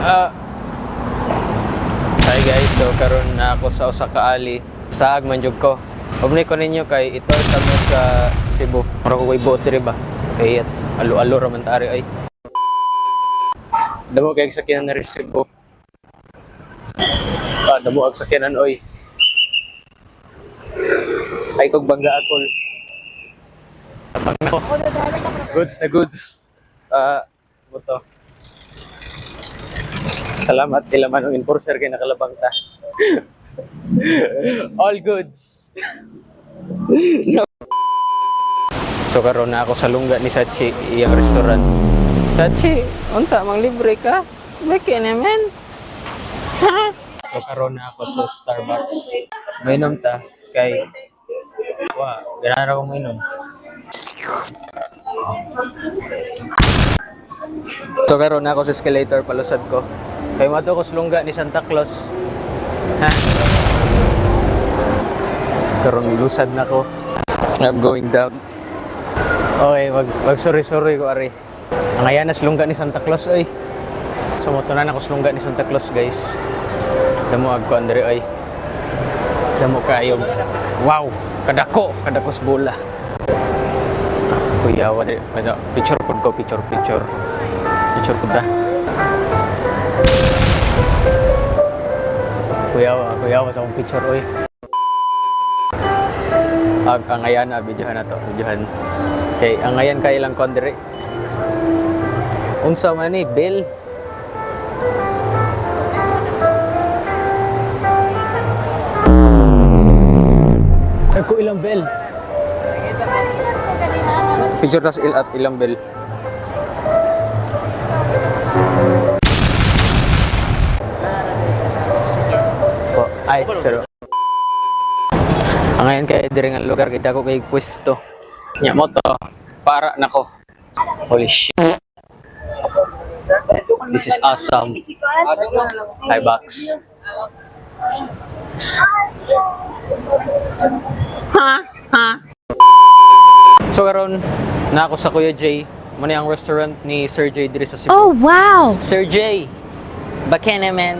Hi guys, so karon na ako sa usa ka ali sa Agmanjog ko. Obni ko ninyo kay ito mo sa Cebu. Mura ko ko'y boat diri ba? Kay alo-alo raman ta ari ay. Damo kay sakyanan na rin Cebu. Damo ang sakyanan oy. Ay kog bangga akol. Abang na ko. Goods na goods. Buto. Salamat kay laman ng enforcer kay nakalabang ta. All goods. So karon na ako sa lungga ni Sachi iyang restaurant. Sachi, unta mang libre ka? Baki naman. So karon na ako sa Starbucks. Mainom ta kay ganara ko mainom. So karon na ako sa escalator palusad ko. Kay mato ko sulungga ni Santa Claus. Ha? Karon lusad na ko. I'm going down. Okay, mag sorry ko ari. Ang ayan na sulungga ni Santa Claus oy. So moto na ako sulungga ni Santa Claus guys. Damo ag ko andre oy. Damo kayo. Wow, kadakos bola. Kuya wa de picture pud ko picture ko da. Kuya sa akong picture oy. Ang ayan na videohan na to, videohan. Kay ang ayan kay ilang kon dire. Unsa man ni Bill? Ako ilang bell. Picture tas at ilang bell. Ay, sir. Ang ngayon kay dire nga lugar kay dako kay pwesto. Nya mo to para nako. Holy shit. This is awesome. Hi box. So karon na ako sa Kuya Jay. Muna ang restaurant ni Sir Jay dire sa Cebu. Oh wow. Sir Jay. Baka naman.